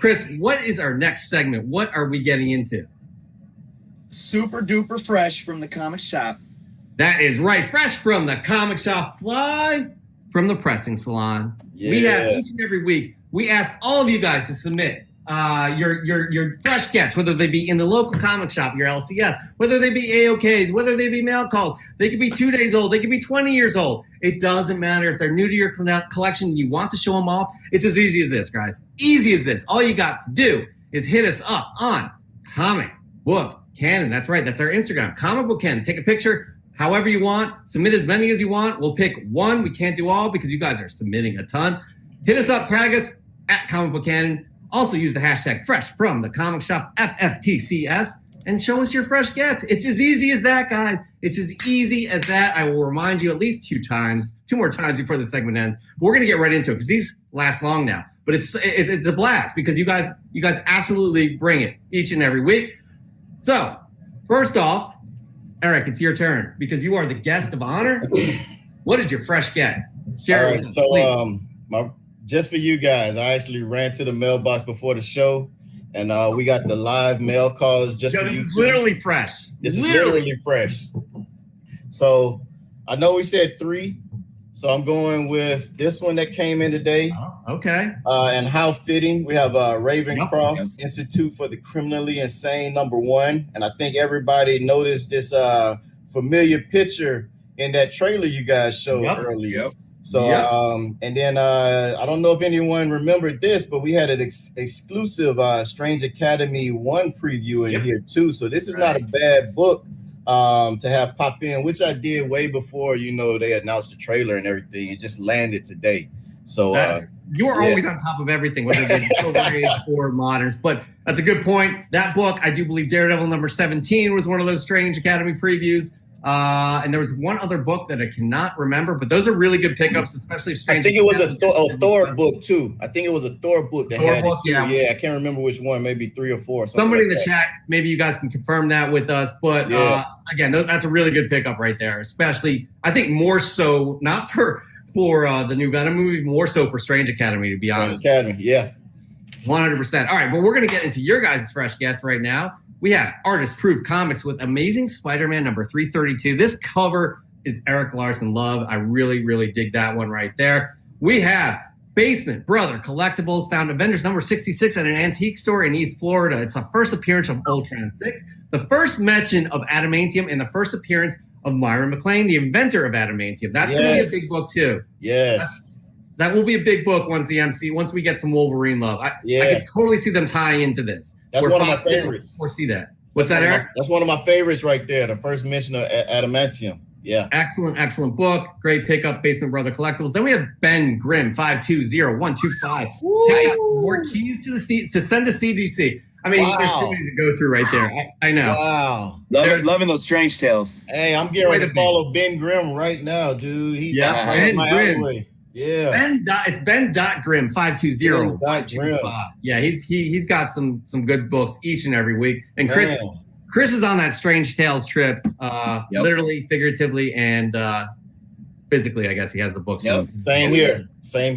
Chris, what is our next segment? What are we getting into? Super duper fresh from the comic shop. That is right. Fresh from the comic shop, fly from the pressing salon. Yeah. We have each and every week, we ask all of you guys to submit your fresh gets, whether they be in the local comic shop, your LCS, whether they be AOKs, whether they be mail calls. They could be 2 days old. They could be 20 years old. It doesn't matter. If they're new to your collection and you want to show them off, it's as easy as this, guys. Easy as this. All you got to do is hit us up on Comic Book Canon. That's right. That's our Instagram. Comic Book Canon. Take a picture however you want. Submit as many as you want. We'll pick one. We can't do all because you guys are submitting a ton. Hit us up. Tag us at Comic Book Canon. Also use the hashtag fresh from the comic shop, FFTCS, and show us your fresh gets. It's as easy as that, guys. It's as easy as that. I will remind you at least 2 more times before the segment ends. We're going to get right into it because these last long now. But it's a blast because you guys absolutely bring it each and every week. So first off, Eric, it's your turn because you are the guest of honor. What is your fresh get? Share it with us, please. Just for you guys, I actually ran to the mailbox before the show, and we got the live mail calls just for you. This is literally fresh. This is literally fresh. So I know we said 3, so I'm going with this one that came in today. Oh, okay. And how fitting. We have Ravencroft Institute for the Criminally Insane #1, and I think everybody noticed this familiar picture in that trailer you guys showed earlier. So, and then I don't know if anyone remembered this, but we had an exclusive Strange Academy 1 preview in here too. So this is not a bad book to have pop in, which I did way before, they announced the trailer and everything. It just landed today. So you are always on top of everything, whether they're Silver Age or moderns. But that's a good point. That book, I do believe Daredevil #17 was one of those Strange Academy previews. And there was one other book that I cannot remember, but those are really good pickups, especially if Strange. I think it was a Thor book too. I think it was a Thor book that had it too. Yeah, I can't remember which one, maybe 3 or 4. Somebody in the chat, maybe you guys can confirm that with us. But again, that's a really good pickup right there, especially I think more so not for the new Venom movie, more so for Strange Academy, to be honest. Academy, 100%. All right, but we're going to get into your guys' fresh gets right now. We have Artist Proof Comics with Amazing Spider-Man #332. This cover is Eric Larson love. I really, really dig that one right there. We have Basement Brother Collectibles, found Avengers #66 at an antique store in East Florida. It's the first appearance of Ultron 6, the first mention of Adamantium, and the first appearance of Myron McClane, the inventor of Adamantium. That's going to be a big book too. That will be a big book once we get some Wolverine love. I can totally see them tying into this. That's one of my favorites. Foresee that. What's that, Eric? That's one of my favorites right there. The first mention of Adamantium. Yeah. Excellent book. Great pickup, Basement Brother Collectibles. Then we have Ben Grimm, 520125. Nice. More keys to send to CGC. I mean, there's too many to go through right there. I know. Wow. Loving those Strange Tales. Hey, I'm getting ready to follow Ben Grimm right now, dude. Ben Grimm. Yeah. It's Ben.Grimm 520. Yeah, he's got some good books each and every week. And Chris is on that Strange Tales trip, literally, figuratively, and physically, I guess he has the books. Same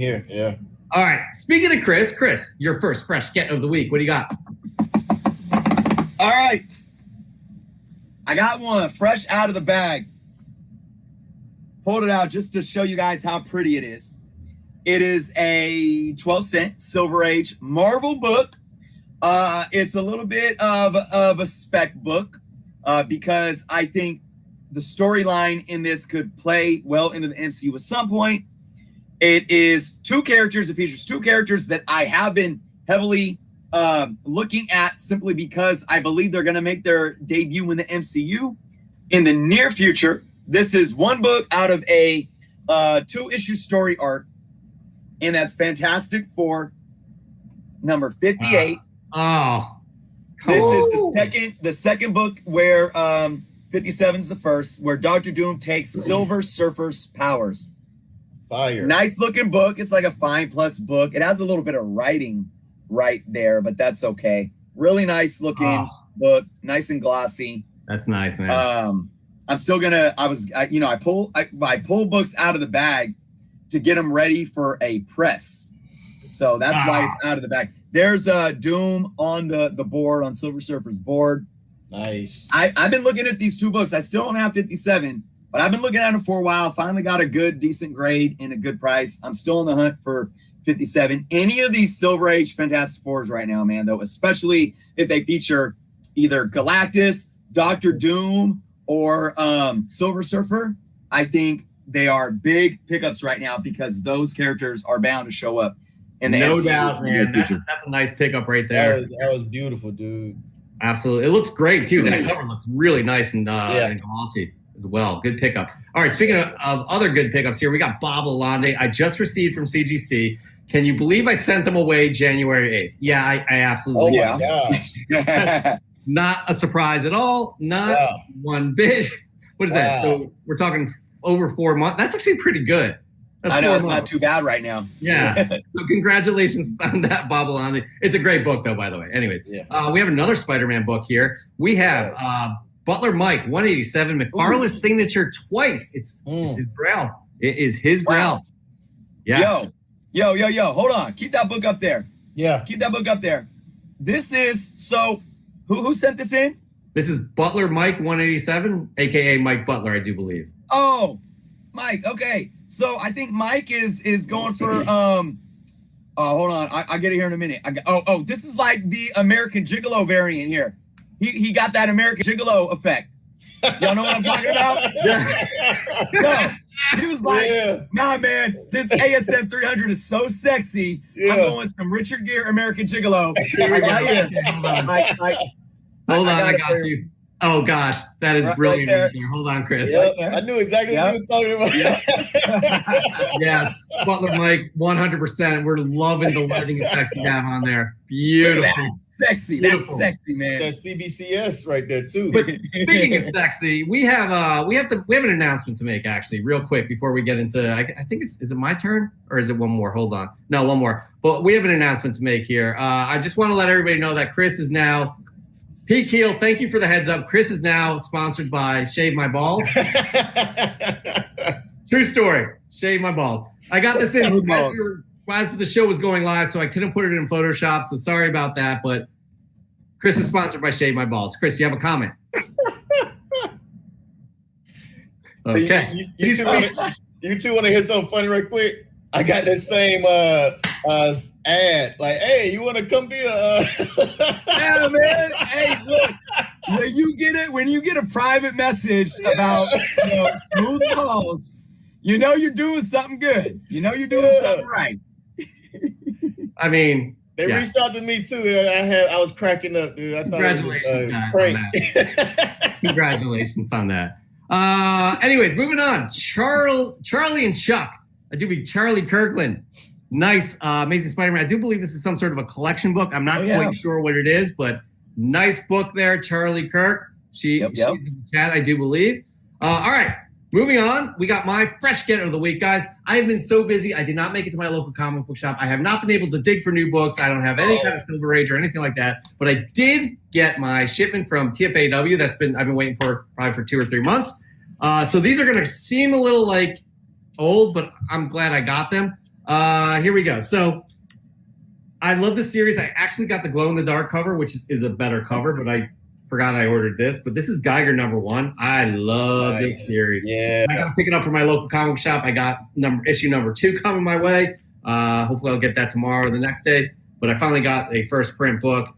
here. Yeah. All right. Speaking of Chris, your first fresh get of the week. What do you got? All right. I got one fresh out of the bag. Pulled it out just to show you guys how pretty it is. It is a 12-cent Silver Age Marvel book. It's a little bit of a Spec book because I think the storyline in this could play well into the MCU at some point. It is 2 characters. It features 2 characters that I have been heavily looking at simply because I believe they're going to make their debut in the MCU in the near future. This is one book out of a 2-issue story arc, and that's Fantastic Four #58. This is the second book where 57 is the first, where Dr. Doom takes Silver Surfer's powers. Fire. Nice looking book. It's like a 5+ book. It has a little bit of writing right there, but that's okay. Really nice looking book, nice and glossy. That's nice, man. I'm still gonna. I pull books out of the bag to get them ready for a press, so that's why it's out of the bag. There's a Doom on the board, on Silver Surfer's board. Nice. I've been looking at these two books. I still don't have 57, but I've been looking at them for a while. Finally got a good, decent grade and a good price. I'm still on the hunt for 57. Any of these Silver Age Fantastic Fours right now, man, though, especially if they feature either Galactus, Doctor Doom, or Silver Surfer, I think they are big pickups right now because those characters are bound to show up in the No doubt, man. That's a nice pickup right there. That was beautiful, dude. Absolutely. It looks great, too. That cover looks really nice and glossy as well. Good pickup. All right, speaking of other good pickups here, we got Bob Lalonde. I just received from CGC. Can you believe I sent them away January 8th? Yeah, I absolutely. Oh, my God. Not a surprise at all. Not one bit. What is that? So we're talking over 4 months. That's actually pretty good. I know, it's not too bad right now. Yeah. So congratulations on that, Bob Lalonde. It's a great book, though, by the way. Anyways, we have another Spider-Man book here. We have Butler Mike, 187, McFarlane's signature twice. It's his Braille. It is his Braille. Yeah. Yo. Hold on. Keep that book up there. Yeah. Keep that book up there. This is, so who sent this in? This is Butler Mike, 187, a.k.a. Mike Butler, I do believe. Oh, Mike. Okay. So I think Mike is going for, hold on. I'll get it here in a minute. This is like the American Gigolo variant here. He got that American Gigolo effect. Y'all know what I'm talking about? No. He was like, nah, man, this ASM 300 is so sexy. I'm going some Richard Gere American Gigolo. Hold on, I got you. Oh, gosh, that is brilliant. Right there. Hold on, Chris. Yep. I knew exactly what you were talking about. Yes, Butler Mike, 100%. We're loving the lighting effects you have on there. Beautiful. Sexy. Beautiful. That's sexy, man. That CBCS right there too. But speaking of sexy, we have an announcement to make actually, real quick before we get into. I think is it my turn or is it one more? Hold on, no, one more. But we have an announcement to make here. I just want to let everybody know that Chris is now. Pete Keel, thank you for the heads up. Chris is now sponsored by Shave My Balls. True story. Shave My Balls. I got this in as the show was going live, so I couldn't put it in Photoshop. So sorry about that. But Chris is sponsored by Shave My Balls. Chris, do you have a comment? Okay. You two want to hear something funny right quick? I got that same ad. Like, hey, you want to come be a? Yeah, man. Hey, look. When you get a private message about smooth balls, you know you're doing something good. You know you're doing something right. I mean, they reached out to me too. I was cracking up, dude. Congratulations, guys, on that. Congratulations on that. Anyways, moving on. Charlie and Chuck. I do be Charlie Kirkland. Nice, Amazing Spider-Man. I do believe this is some sort of a collection book. I'm not quite sure what it is, but nice book there, Charlie Kirk. She's in the chat, I do believe. All right. Moving on, we got my fresh get of the week, guys. I have been so busy. I did not make it to my local comic book shop. I have not been able to dig for new books. I don't have any kind of Silver Age or anything like that. But I did get my shipment from TFAW. I've been waiting for probably for 2 or 3 months. So these are going to seem a little like old, but I'm glad I got them. Here we go. So I love this series. I actually got the glow in the dark cover, which is a better cover, but I forgot I ordered this, but this is Geiger #1. I love this series. Yeah, I got to pick it up from my local comic shop. I got issue number 2 coming my way. Hopefully I'll get that tomorrow or the next day. But I finally got a first print book.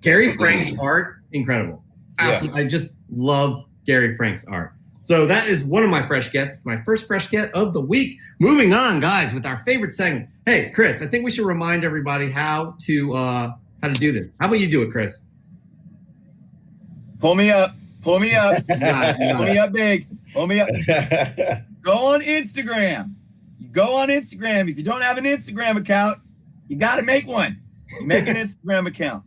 Gary Frank's art, incredible. Absolutely, I just love Gary Frank's art. So that is one of my fresh gets, my first fresh get of the week. Moving on, guys, with our favorite segment. Hey, Chris, I think we should remind everybody how to do this. How about you do it, Chris? Pull me up. Pull me up. Pull me up big. Pull me up. Go on Instagram. You go on Instagram. If you don't have an Instagram account, you got to make one. You make an Instagram account.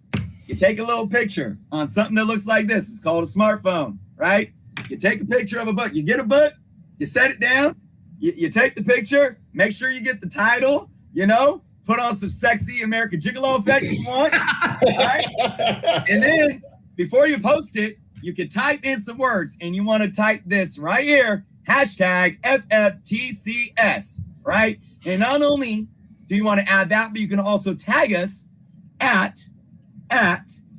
You take a little picture on something that looks like this. It's called a smartphone, right? You take a picture of a book. You get a book. You set it down. You take the picture. Make sure you get the title, Put on some sexy American Gigolo effects if you want. Right? And then before you post it, you can type in some words, and you want to type this right here, #FFTCS, right? And not only do you want to add that, but you can also tag us at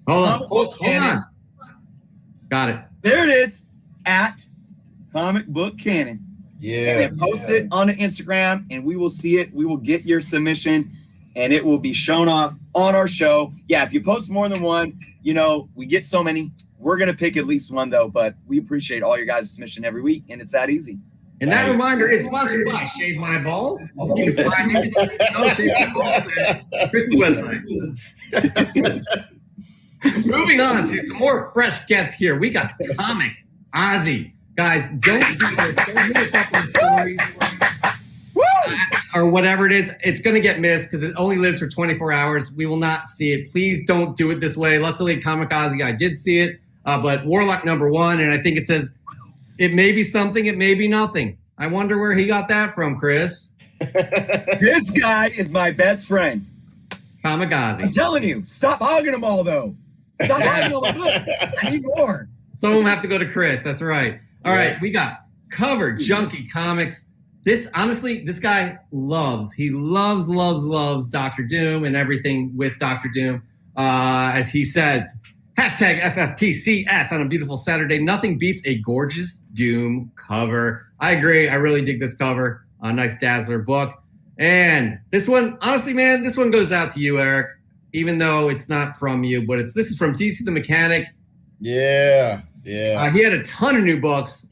Hold on. Got it. There it is, at Comic Book Canon. Yeah. And then post it on the Instagram, and we will see it. We will get your submission, and it will be shown off on our show. Yeah, if you post more than one, you know, we get so many. We're going to pick at least one, though, but we appreciate all your guys' submission every week, and it's that easy. And that reminder is sponsored by Shave My Balls. You can find me Shave My Balls at Chris's website. Moving on to some more fresh gets here. We got Comic Ozzy. Guys, don't do this. Don't hit us up in stories or whatever it is. It's going to get missed because it only lives for 24 hours. We will not see it. Please don't do it this way. Luckily, Comic Ozzy, I did see it. But Warlock #1, and I think it says, it may be something, it may be nothing. I wonder where he got that from, Chris. This guy is my best friend. Comic Ozzy. I'm telling you, stop hogging them all, though. Stop hogging all the books. I need more. Some of them have to go to Chris. That's right. All right, we got Cover Junkie Comics. This, honestly, this guy loves Dr. Doom and everything with Dr. Doom. As he says, hashtag FFTCS on a beautiful Saturday. Nothing beats a gorgeous Doom cover. I agree. I really dig this cover. A nice Dazzler book. And this one, honestly, man, this one goes out to you, Eric, even though it's not from you, but this is from DC the Mechanic. Yeah. He had a ton of new books.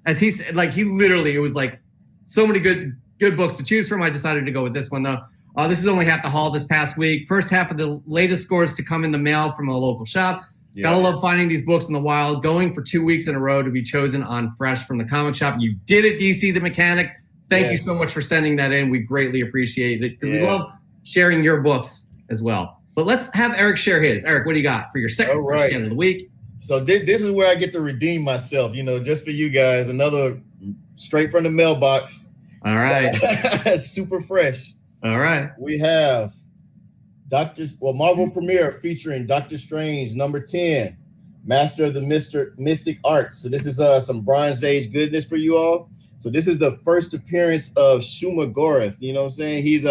As he said, he literally, it was like so many good books to choose from. I decided to go with this one, though. This is only half the haul this past week. First half of the latest scores to come in the mail from a local shop. Yeah. Gotta love finding these books in the wild, going for 2 weeks in a row to be chosen on Fresh from the comic shop. You did it, DC the Mechanic. Thank you so much for sending that in. We greatly appreciate it because we love sharing your books as well. But let's have Eric share his. Eric, what do you got for your second Fresh Can of the week? So this is where I get to redeem myself, just for you guys. Another straight from the mailbox. All right. Super fresh. All right. We have Marvel premiere featuring Doctor Strange #10, Master of the Mystic Arts. So this is some Bronze Age goodness for you all. So this is the first appearance of Shuma Gorath. You know what I'm saying? He's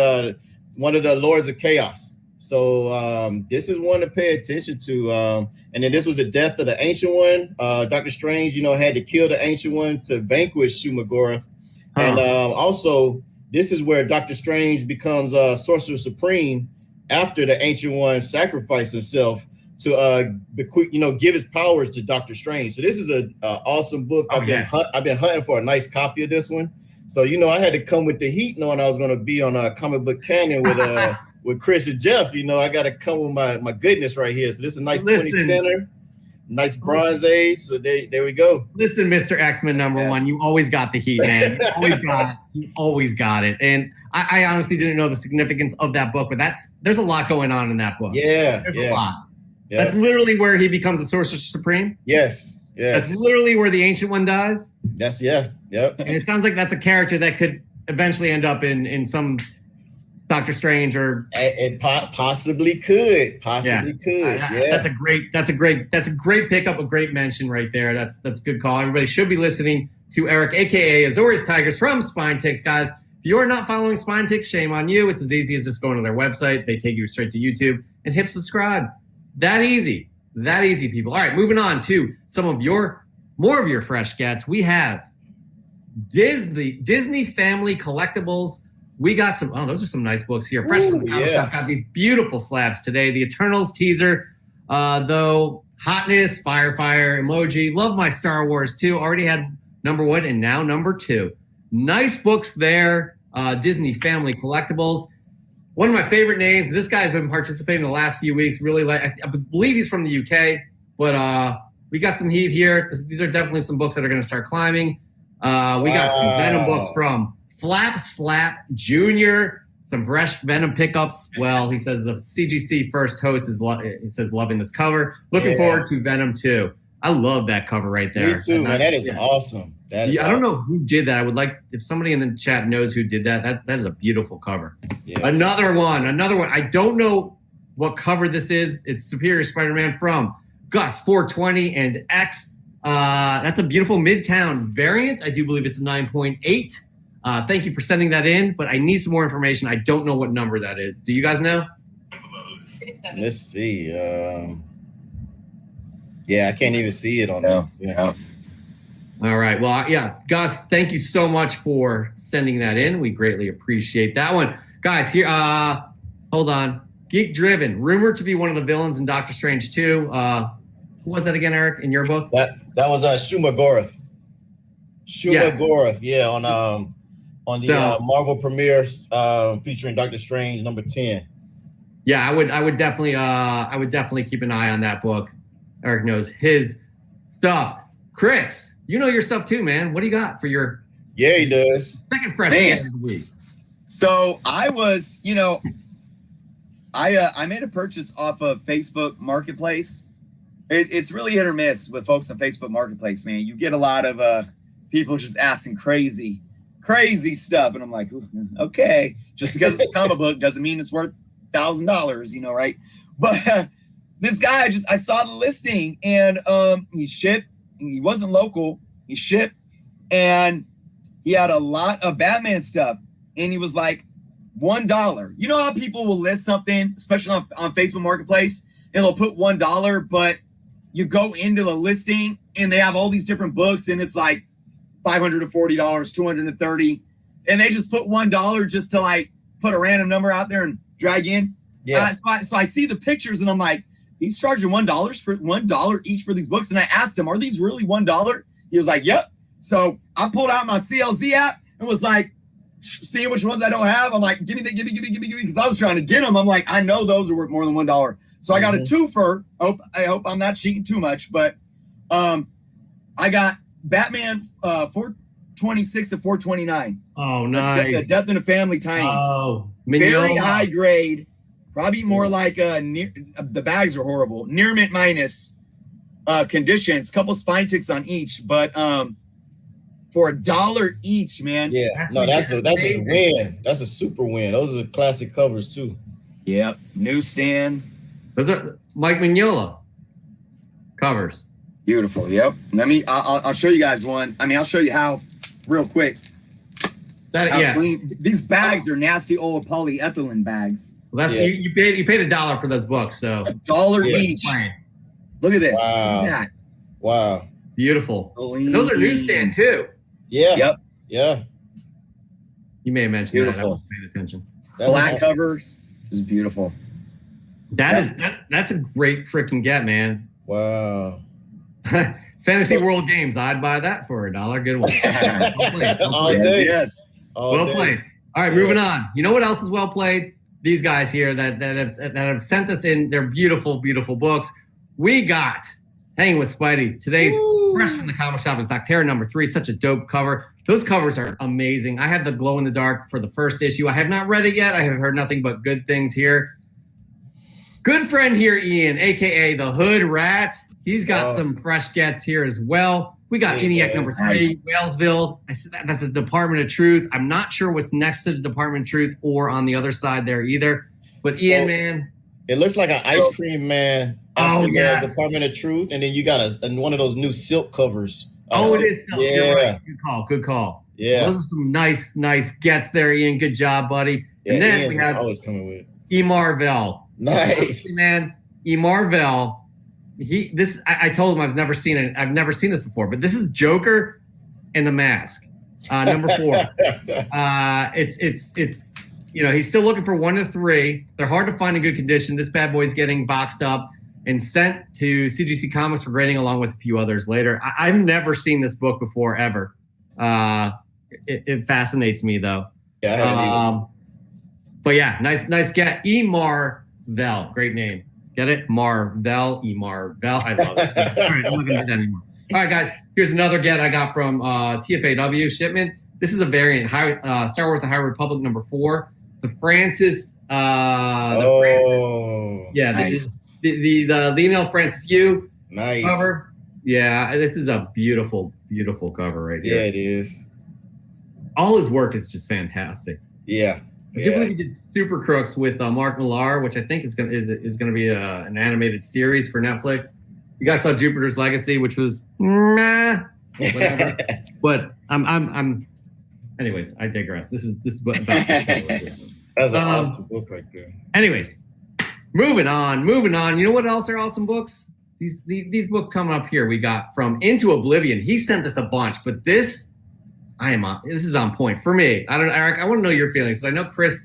one of the Lords of Chaos. So this is one to pay attention to. And then this was the death of the Ancient One. Doctor Strange, had to kill the Ancient One to vanquish Shuma Gorath. And also, this is where Doctor Strange becomes Sorcerer Supreme after the Ancient One sacrificed himself to give his powers to Doctor Strange. So this is an awesome book. I've been hunting for a nice copy of this one. So I had to come with the heat, knowing I was going to be on a Comic Book Canyon with Chris and Jeff. I got to come with my goodness right here. So this is a nice 20 center, nice Bronze Age. So there we go. Listen, Mr. X-Men #1, you always got the heat, man. You always got it. And I honestly didn't know the significance of that book, but there's a lot going on in that book. Yeah. There's a lot. Yeah. That's literally where he becomes the Sorcerer Supreme. Yes. That's literally where the Ancient One dies. Yep. And it sounds like that's a character that could eventually end up in some Doctor Strange or it possibly could. Yeah. That's a great pickup, a great mention right there. That's good call. Everybody should be listening to Eric, aka Azorius Tigers from Spine Ticks, guys. If you are not following Spine Ticks, shame on you. It's as easy as just going to their website. They take you straight to YouTube and hit subscribe. That easy, people. All right, moving on to some of more of your fresh gets. We have Disney Family Collectibles. We got those are some nice books here. Fresh from the comic shop. Got these beautiful slabs today. The Eternals teaser, though, hotness, fire emoji. Love my Star Wars too. Already had #1 and now #2. Nice books there. Disney Family Collectibles. One of my favorite names. This guy's been participating the last few weeks. Really, I believe he's from the UK, but we got some heat here. These are definitely some books that are going to start climbing. We got some Venom books from Flap Slap Jr., some fresh Venom pickups. Well, he says the CGC first host it says loving this cover. Looking forward to Venom 2. I love that cover right there. Me too, man. That is awesome. I don't know who did that. I would like if somebody in the chat knows who did that. That is a beautiful cover. Yeah. Another one. I don't know what cover this is. It's Superior Spider-Man from Gus 420 and X. That's a beautiful Midtown variant. I do believe it's a 9.8. Thank you for sending that in, but I need some more information. I don't know what number that is. Do you guys know? Let's see. Yeah, I can't even see it on there. Yeah. All right. Well, yeah, Gus, thank you so much for sending that in. We greatly appreciate that one. Guys, here, hold on. Geek Driven, rumored to be one of the villains in Doctor Strange 2. Who was that again, Eric, in your book? That was Shuma Gorath. Gorath, yeah, on the Marvel premiere featuring Doctor Strange number 10. Yeah, I would definitely keep an eye on that book. Eric knows his stuff. Chris, you know your stuff too, man. What do you got for your he does. Second fresh get of the week? So I was, I made a purchase off of Facebook Marketplace. It's really hit or miss with folks on Facebook Marketplace, man. You get a lot of people just asking crazy stuff, and I'm like, okay, just because it's a comic book doesn't mean it's worth $1,000, right? But this guy, I saw the listing, and he shipped. He wasn't local. He shipped, and he had a lot of Batman stuff, and he was like $1. You know how people will list something, especially on Facebook Marketplace, and they'll put $1, but you go into the listing and they have all these different books, and it's like $540, $230, and they just put $1 just to like put a random number out there and drag in. Yeah. So I see the pictures, and I'm like, he's charging $1 each for these books. And I asked him, are these really $1? He was like, yep. So I pulled out my CLZ app and was like, seeing which ones I don't have. I'm like, give me, because I was trying to get them. I'm like, I know those are worth more than $1. So I got a twofer. I hope I'm not cheating too much, but I got Batman 426 and 429. Oh, nice. The Death in the Family tie-in. Oh, very high grade. Probably more like the bags are horrible. Near mint minus conditions, couple spine ticks on each, but for $1 each, man. Yeah, that's a win. That's a super win. Those are classic covers too. Yep, newsstand. Those are Mike Mignola covers. Beautiful. Yep. I'll show you guys one. I mean, I'll show you how real quick. Clean. These bags are nasty old polyethylene bags. Well, that's you paid $1 for those books, so $1 each. Look at this. Wow. Look at that. Wow. Beautiful. Those are newsstand too. Yeah. Yep. Yeah. You may have mentioned that. I wasn't paying attention. Black covers. Just beautiful. That's a great freaking get, man. Wow. Fantasy World Games. I'd buy that for $1. Good one. Well played. All day. Yes. Well played. All right, moving on. You know what else is well played? These guys here that have sent us in their beautiful, beautiful books. We got Hanging with Spidey. Today's fresh from the comic shop is Nocterra number 3. Such a dope cover. Those covers are amazing. I have the glow in the dark for the first issue. I have not read it yet. I have heard nothing but good things here. Good friend here, Ian, aka the Hood Rat. He's got some fresh gets here as well. We got ENIAC number 3, Whalesville. I said that's a Department of Truth. I'm not sure what's next to the Department of Truth or on the other side there either. But Ian, man. It looks like an ice cream man after the Department of Truth. And then you got one of those new silk covers. It is silk. Yeah. You're right. Good call. Yeah. Those are some nice gets there, Ian. Good job, buddy. Yeah, and then Ian's we have always coming with E. Marvell. Nice. Man, E. Marvell. I told him I've never seen this before, but this is Joker and the Mask, number 4. It's he's still looking for 1 to 3. They're hard to find in good condition. This bad boy's getting boxed up and sent to CGC Comics for grading, along with a few others later. I've never seen this book before ever. It fascinates me though. Yeah, I haven't either. But yeah, nice get. E. Marvell, great name. Get it? Marvell, E. Marvell. I love it. All right, I'm not going to do that anymore. All right, guys. Here's another get I got from TFAW shipment. This is a variant. Star Wars: The High Republic number 4. The Francis. Nice. The Lionel Francis Yu nice cover. Yeah, this is a beautiful, beautiful cover right here. Yeah, it is. All his work is just fantastic. Yeah. I do believe he did Super Crooks with Mark Millar, which I think is going to be an animated series for Netflix. You guys saw Jupiter's Legacy, which was whatever. But I'm. Anyways, I digress. This is what. That's an awesome book right there. Anyways, Moving on. You know what else are awesome books? These books coming up here. We got From Into Oblivion. He sent us a bunch, but this is on point for me. I don't know, Eric. I want to know your feelings. So I know Chris.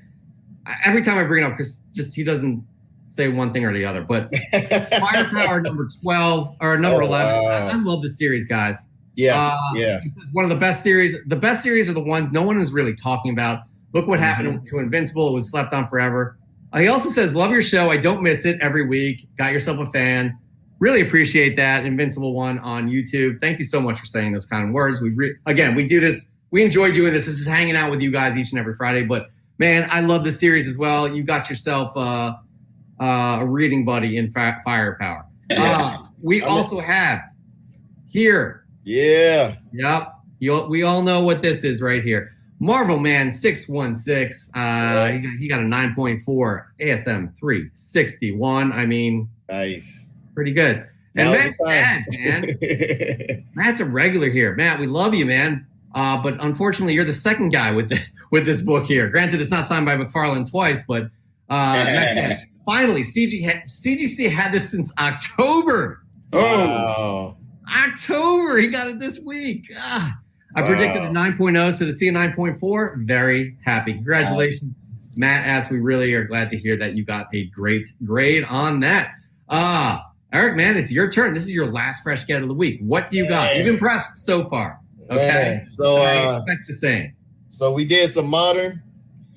Every time I bring it up, Chris he doesn't say one thing or the other. But Firepower number 12 or number 11. Wow. I love the series, guys. Yeah. This is one of the best series. The best series are the ones no one is really talking about. Look what happened to Invincible. It was slept on forever. He also says, love your show. I don't miss it every week. Got yourself a fan. Really appreciate that. Invincible one on YouTube. Thank you so much for saying those kind of words. We do this. We enjoy doing this. This is hanging out with you guys each and every Friday. But, man, I love the series as well. You got yourself a reading buddy in Firepower. We also have here. Yeah. Yep. We all know what this is right here. Marvel Man 616. He got a 9.4 ASM 361. I mean, nice. Pretty good. And Matt's bad, man. Matt's a regular here. Matt, we love you, man. But unfortunately, you're the second guy with this book here. Granted, it's not signed by McFarlane twice, but finally, CGC had this since October. Oh, October. He got it this week. I predicted a 9.0, so to see a 9.4, very happy. Congratulations, Matt S. We really are glad to hear that you got a great grade on that. Eric, man, it's your turn. This is your last fresh get of the week. What do you got? You've impressed so far. Okay, man, so I expect the same. So we did some modern.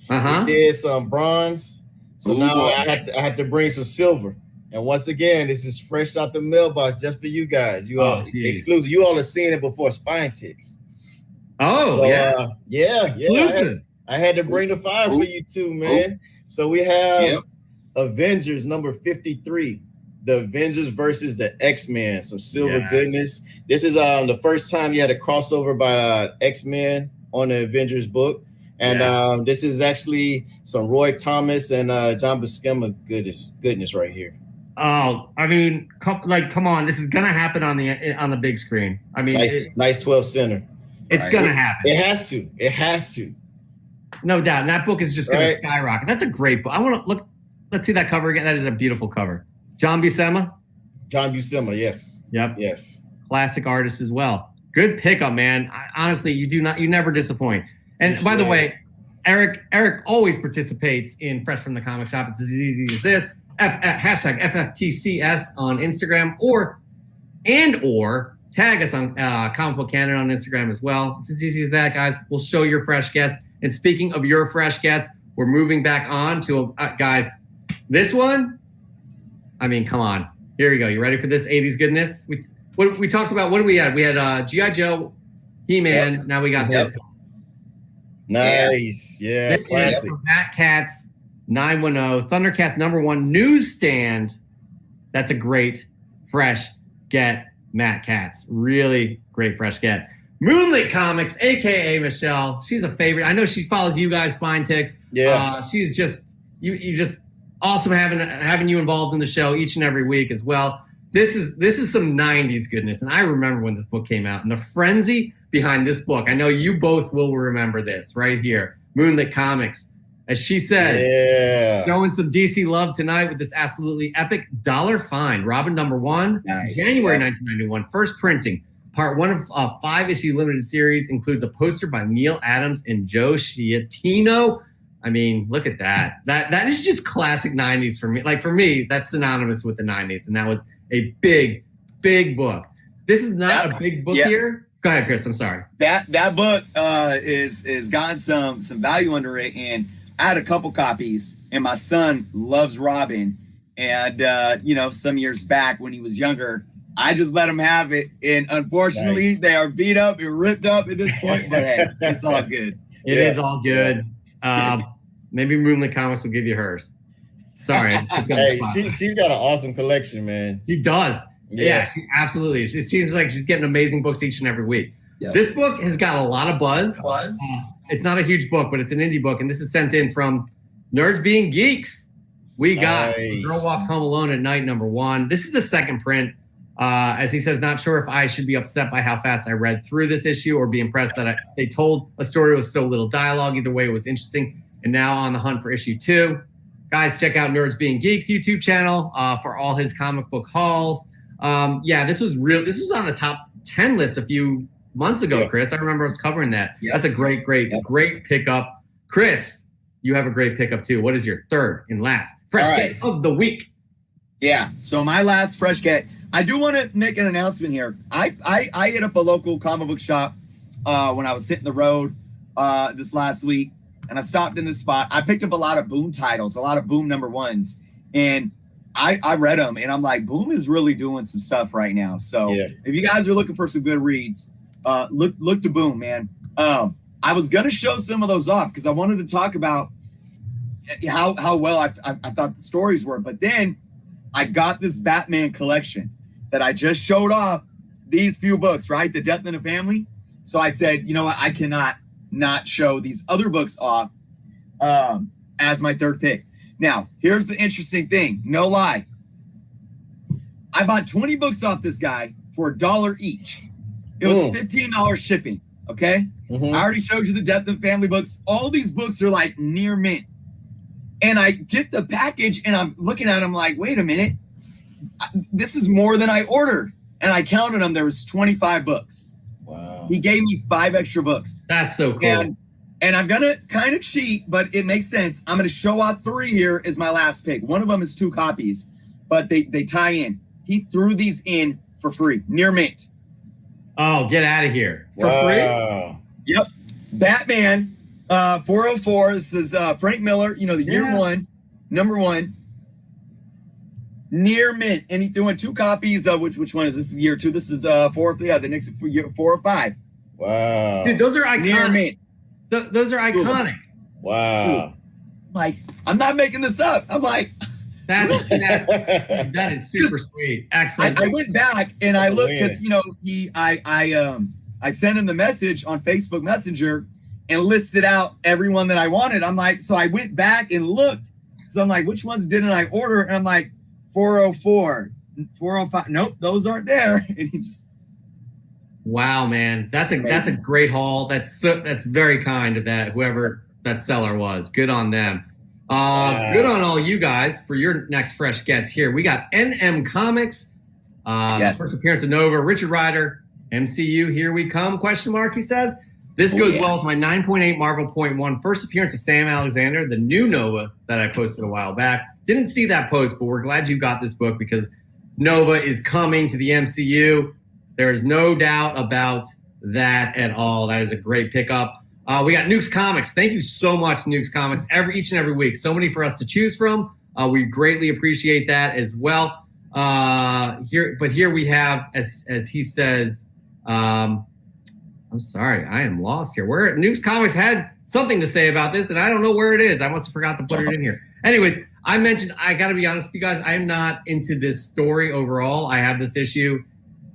We did some bronze. So now I had to bring some silver. And once again, this is fresh out the mailbox just for you guys. You all exclusive. You all have seen it before. Spine Ticks. Oh, so, yeah. Exclusive. I had to bring the fire for you too, man. So we have Avengers number 53. The Avengers versus the X-Men. Some silver goodness. This is the first time you had a crossover by X-Men on the Avengers book. And this is actually some Roy Thomas and John Buscema goodness right here. Oh, I mean, come on. This is gonna happen on the big screen. I mean, nice 12 center. It's gonna happen. It has to. No doubt. And that book is just gonna skyrocket. That's a great book. I want to look. Let's see that cover again. That is a beautiful cover. John Buscema. Yes. Yep. Yes. Classic artist as well. Good pickup, man. Honestly, you never disappoint. And by the way, Eric always participates in Fresh from the Comic Shop. It's as easy as this. Hashtag FFTCS on Instagram or tag us on Comic Book Canon on Instagram as well. It's as easy as that, guys. We'll show your fresh gets. And speaking of your fresh gets, we're moving back on to guys. This one, I mean, come on. Here we go. You ready for this 80s goodness? We talked about, what do we have? We had G.I. Joe, He-Man. Yep. Now we got this. Nice. Yeah. This is from Matt Katz, 910. Thundercats #1 newsstand. That's a great fresh get, Matt Katz. Really great fresh get. Moonlit Comics, a.k.a. Michelle. She's a favorite. I know she follows you guys, Spine Ticks. Yeah. She's just, you just awesome having you involved in the show each and every week as well. This is some 90s goodness. And I remember when this book came out and the frenzy behind this book. I know you both will remember this right here. Moonlit Comics. As she says, showing some DC love tonight with this absolutely epic dollar find. Robin #1, January 1991, first printing. Part 1 of a 5-issue limited series includes a poster by Neil Adams and Joe Sciatino. I mean, look at that. That is just classic 90s for me. Like for me, that's synonymous with the 90s, and that was a big, big book. This is not a big book here. Go ahead, Chris. I'm sorry. That book is gotten some value under it, and I had a couple copies, and my son loves Robin. And some years back when he was younger, I just let him have it. And unfortunately, they are beat up and ripped up at this point. But hey, it's all good. It is all good. Maybe Moonlit Comics will give you hers. Sorry. Hey, she's got an awesome collection, man. She does. Yeah, she absolutely. It seems like she's getting amazing books each and every week. Yep. This book has got a lot of buzz. It's not a huge book, but it's an indie book, and this is sent in from Nerds Being Geeks. We got Girl Walk Home Alone at Night #1. This is the second print. As he says, not sure if I should be upset by how fast I read through this issue or be impressed that they told a story with so little dialogue. Either way, it was interesting. And now on the hunt for issue 2. Guys, check out Nerds Being Geeks YouTube channel for all his comic book hauls. Yeah, this was real. This was on the top 10 list a few months ago, Chris. I remember us covering that. That's a great pickup. Chris, you have a great pickup too. What is your third and last fresh get of the week? Yeah, so my last fresh get, I do want to make an announcement here. I hit up a local comic book shop when I was hitting the road this last week, and I stopped in this spot. I picked up a lot of Boom titles, a lot of Boom #1s, and I read them, and I'm like, Boom is really doing some stuff right now. So if you guys are looking for some good reads, look to Boom, man. I was gonna show some of those off because I wanted to talk about how well I thought the stories were, but then I got this Batman collection that I just showed off. These few books, right? The Death in the Family. So I said, you know what? I cannot not show these other books off as my third pick. Now, here's the interesting thing. No lie. I bought 20 books off this guy for $1 each. It was $15 shipping. Okay. I already showed you the Death in the Family books. All these books are like near mint. And I get the package and I'm looking at them like, wait a minute. This is more than I ordered. And I counted them. There was 25 books. Wow. He gave me 5 extra books. That's so cool. And I'm going to kind of cheat, but it makes sense. I'm going to show off 3 here as my last pick. One of them is 2 copies, but they tie in. He threw these in for free, near mint. Oh, get out of here. For free? Yep. Batman 404. This is Frank Miller, you know, the year one, #1. Near mint. And he threw in 2 copies of which one is this? Is year 2. This is 4. Yeah, the next year 4 or 5. Wow. Dude, those are iconic. Near mint. Those are iconic. Wow. Like, I'm not making this up. I'm like, that is super sweet. Excellent. I went back and I looked because, you know, I sent him the message on Facebook Messenger and listed out everyone that I wanted. I'm like, so I went back and looked. So I'm like, which ones didn't I order? And I'm like, 404, 405. Nope, those aren't there. And he just. Wow, man, that's a great haul. That's very kind of that whoever that seller was. Good on them. Good on all you guys for your next fresh gets here. We got NM Comics. First appearance of Nova, Richard Rider, MCU. Here we come? ? He says this goes well with my 9.8 Marvel .1 first appearance of Sam Alexander, the new Nova that I posted a while back. Didn't see that post, but we're glad you got this book because Nova is coming to the MCU. There is no doubt about that at all. That is a great pickup. We got Nukes Comics. Thank you so much, Nukes Comics, each and every week. So many for us to choose from. We greatly appreciate that as well. Here we have, as he says, I'm sorry, I am lost here. Nukes Comics had something to say about this, and I don't know where it is. I must have forgot to put it in here. Anyways, I got to be honest with you guys, I am not into this story overall. I have this issue.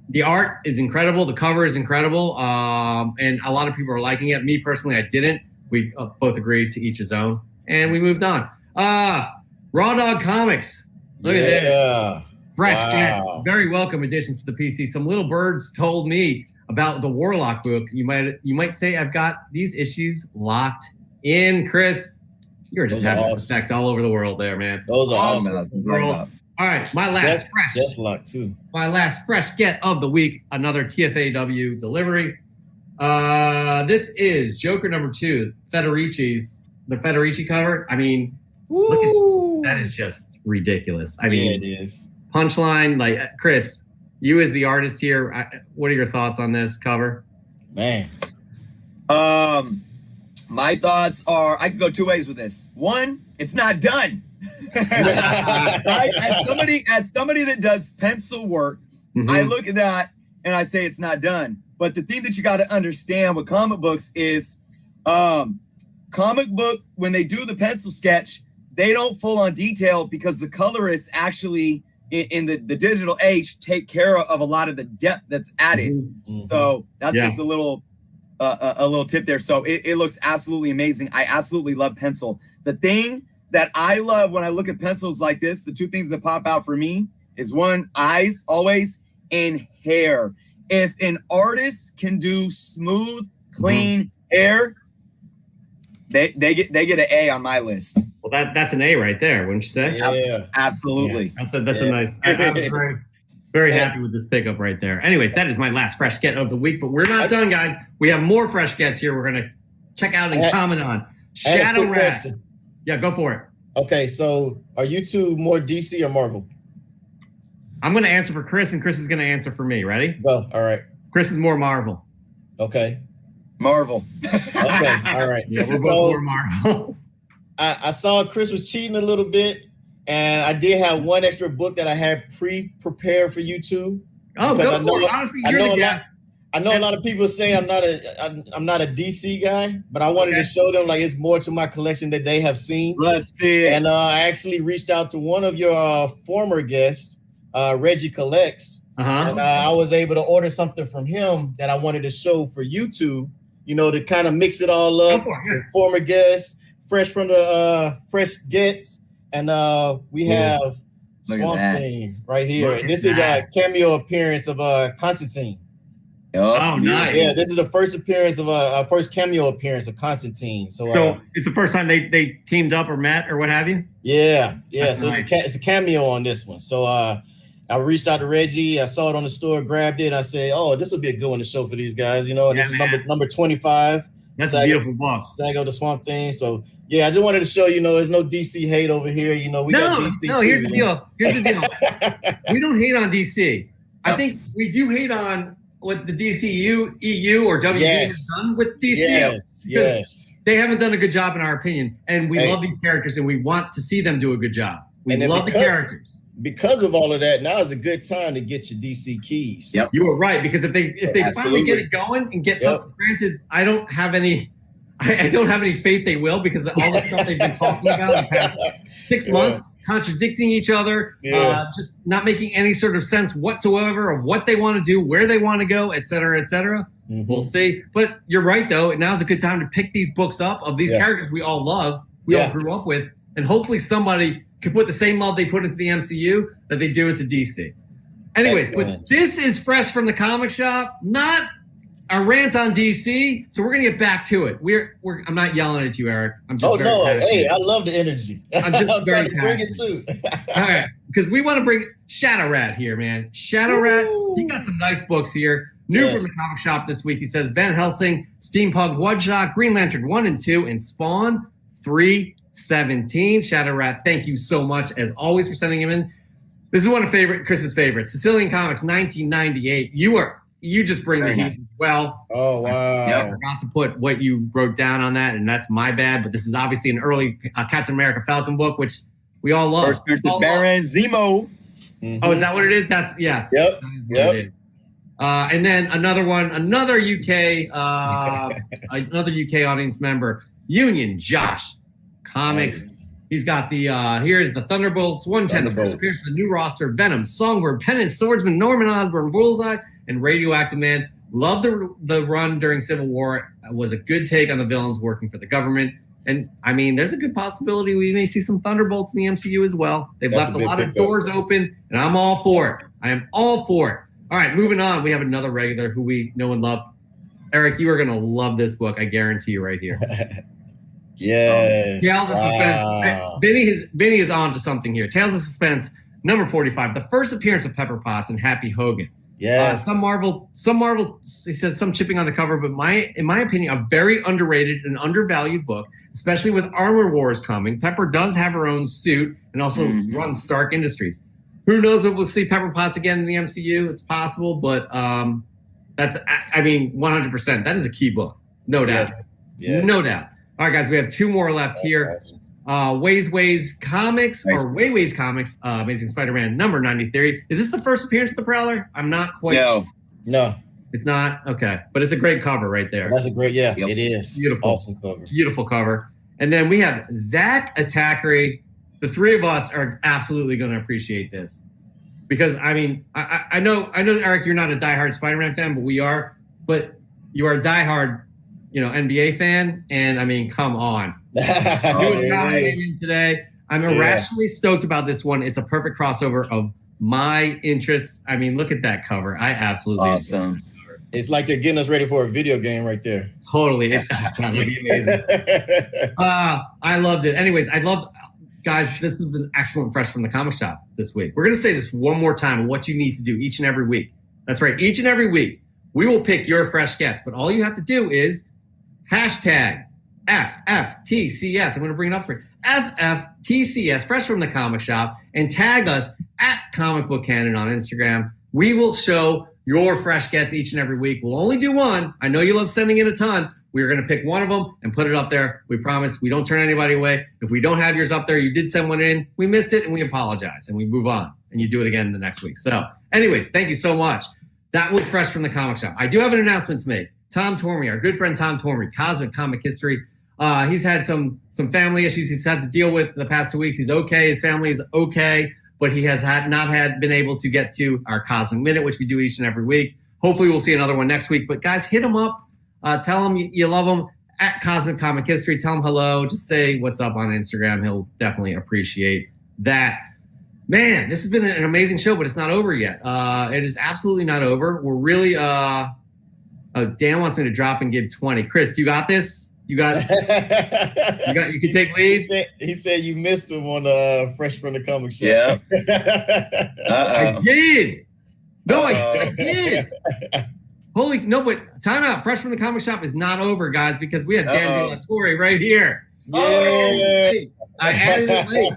The art is incredible. The cover is incredible. And a lot of people are liking it. Me personally, I didn't. We both agreed to each his own. And we moved on. Raw Dog Comics. Look at this. Fresh get. Very welcome additions to the PC. Some little birds told me about the Warlock book. You might say I've got these issues locked in, Chris. You're just having respect all over the world there, man. Those are awesome. All right, my last My last fresh get of the week, another TFAW delivery. This is Joker #2, the Federici cover. I mean, look at that is just ridiculous. I mean, it is. Punchline, like Chris, you as the artist here, what are your thoughts on this cover? Man. My thoughts are I could go 2 ways with this. One, it's not done. As somebody that does pencil work, I look at that and I say it's not done. But the thing that you got to understand with comic books is comic book, when they do the pencil sketch, they don't full on detail because the colorists actually in the digital age take care of a lot of the depth that's added. So that's just a little tip there. So it looks absolutely amazing. I absolutely love pencil. The thing that I love when I look at pencils like this, the 2 things that pop out for me is 1, eyes always, and hair. If an artist can do smooth, clean hair, they get an A on my list. Well, that's an A right there, wouldn't you say? Yeah, absolutely. Yeah, that's a nice. I was very happy with this pickup right there. Anyways, that is my last fresh get of the week, but we're not done, guys. We have more fresh gets here. We're gonna check out and comment on Shadow Rat. Yeah, go for it. Okay, so are you two more DC or Marvel? I'm gonna answer for Chris, and Chris is gonna answer for me. Ready? Go. All right. Chris is more Marvel. Okay. Marvel. Okay. All right. Yeah, we're both more Marvel. I saw Chris was cheating a little bit, and I did have one extra book that I had pre-prepared for you two. Oh, go for it. Honestly, you're the guest. I know a lot of people say I'm not a DC guy, but I wanted to show them like it's more to my collection that they have seen. Let's see it. And I actually reached out to one of your former guests, Reggie Collects, and I was able to order something from him that I wanted to show for you two, to kind of mix it all up. Former guests, fresh from the fresh gets, and we have Swamp Thing right here. And this is a cameo appearance of Constantine. Oh, nice. Yeah, this is the first appearance of a first cameo appearance of Constantine. So it's the first time they teamed up or met or what have you? Yeah. That's So nice. it's a cameo on this one. So I reached out to Reggie. I saw it on the store, grabbed it. I said, "Oh, this would be a good one to show for these guys." And this is number 25. That's a beautiful book. Sago the Swamp Thing. So yeah, I just wanted to show there's no DC hate over here. We got DC. No, too, here's the deal. We don't hate on DC. I think we do hate on what the DCU, EU, or WB has done with DC. Yes. They haven't done a good job in our opinion. And we love these characters and we want to see them do a good job. We love the characters. Because of all of that, now is a good time to get your DC keys. Yep. You were right, because if they finally get it going and get something granted, I don't have any faith they will, because of all the stuff they've been talking about in the past 6 months, contradicting each other, just not making any sort of sense whatsoever of what they want to do, where they want to go, et cetera, et cetera. We'll see. But you're right, though. Now's a good time to pick these books up of these characters we all love, we all grew up with, and hopefully somebody can put the same love they put into the MCU that they do into DC. Anyways, but this is fresh from the comic shop, not a rant on DC. So we're gonna get back to it. I'm not yelling at you, Eric. I'm just passionate. Hey, I love the energy. I'm just trying to bring it too. All right, because we want to bring Shadow Rat here, man. Shadow Rat, he got some nice books here. New from the comic shop this week. He says Van Helsing, Steampunk One Shot, Green Lantern 1 and 2, and Spawn 317. Shadow Rat, thank you so much as always for sending him in. This is one of Chris's favorites. Sicilian Comics 1998. You just bring the heat as well. Oh, wow. I forgot to put what you wrote down on that, and that's my bad. But this is obviously an early Captain America Falcon book, which we all love. First appearance of Baron Zemo. Oh, is that what it is? That's yes. Yep. That is and then another one, another UK audience member, Union Josh Comics. Nice. He's got the here's the Thunderbolts 110, the first appearance of the new roster: Venom, Songbird, Penance, Swordsman, Norman Osborn, Bullseye, and Radioactive Man. Love the run during Civil War. It was a good take on the villains working for the government. And I mean, there's a good possibility we may see some Thunderbolts in the MCU as well. They've left a lot of doors open, and I'm all for it. I am all for it. All right, moving on. We have another regular who we know and love. Eric, you are going to love this book. I guarantee you right here. Yes. Tales of Suspense. Vinny is on to something here. Tales of Suspense, number 45. The first appearance of Pepper Potts and Happy Hogan. Yes. Some Marvel, he says some chipping on the cover, but in my opinion, a very underrated and undervalued book, especially with Armor Wars coming. Pepper does have her own suit and also runs Stark Industries. Who knows if we'll see Pepper Potts again in the MCU? It's possible, but that's, 100%. That is a key book. No doubt. Yes. No doubt. All right, guys, we have two more left here. Awesome. Ways Comics, or Ways Comics, Amazing Spider-Man number 93. Is this the first appearance of the Prowler? I'm not quite sure. No. It's not? Okay. But it's a great cover right there. That's a great, it is. Beautiful. Awesome cover. Beautiful cover. And then we have Zach Attackery. The three of us are absolutely going to appreciate this. Because, I mean, I know, Eric, you're not a diehard Spider-Man fan, but we are. But you are a diehard, NBA fan. And, I mean, come on. Today. I'm irrationally stoked about this one. It's a perfect crossover of my interests. I mean, look at that cover. I absolutely awesome. It's like they're getting us ready for a video game right there. Totally. It's going to be amazing. I loved it. Anyways, guys, this is an excellent Fresh from the Comic Shop this week. We're going to say this one more time, what you need to do each and every week. That's right. Each and every week, we will pick your fresh gets, but all you have to do is hashtag FFTCS. I'm going to bring it up for you. FFTCS, Fresh from the Comic Shop, and tag us at Comic Book Canon on Instagram. We will show your fresh gets each and every week. We'll only do one. I know you love sending in a ton. We're going to pick one of them and put it up there. We promise we don't turn anybody away. If we don't have yours up there, you did send one in, we missed it, and we apologize, and we move on, and you do it again the next week. So anyways, thank you so much. That was Fresh from the Comic Shop. I do have an announcement to make. Tom Tormey, our good friend Tom Tormey, Cosmic Comic History. He's had some family issues he's had to deal with the past 2 weeks. He's okay. His family is okay, but he has not been able to get to our Cosmic Minute, which we do each and every week. Hopefully we'll see another one next week. But guys, hit him up. Tell him you love him at Cosmic Comic History. Tell him hello. Just say what's up on Instagram. He'll definitely appreciate that. Man, this has been an amazing show, but it's not over yet. It is absolutely not over. We're really Dan wants me to drop and give 20. Chris, you got this? You can take lead. He said you missed him on Fresh from the Comic Shop. Yeah. I did. No, I did. But time out. Fresh from the Comic Shop is not over, guys, because we have Dan De La Torre right here. Yeah. I added it late.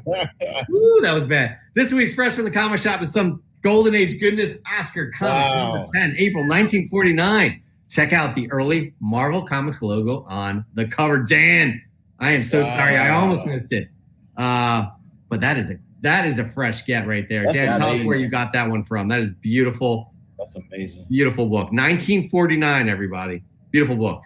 Woo, that was bad. This week's Fresh from the Comic Shop is some Golden Age goodness. Oscar Comics number 10, April 1949. Check out the early Marvel Comics logo on the cover. Dan, I am so sorry. I almost missed it. But that is a fresh get right there. That's Dan, tell us amazing. where you got that one from. That is beautiful. That's amazing. Beautiful book. 1949, everybody. Beautiful book.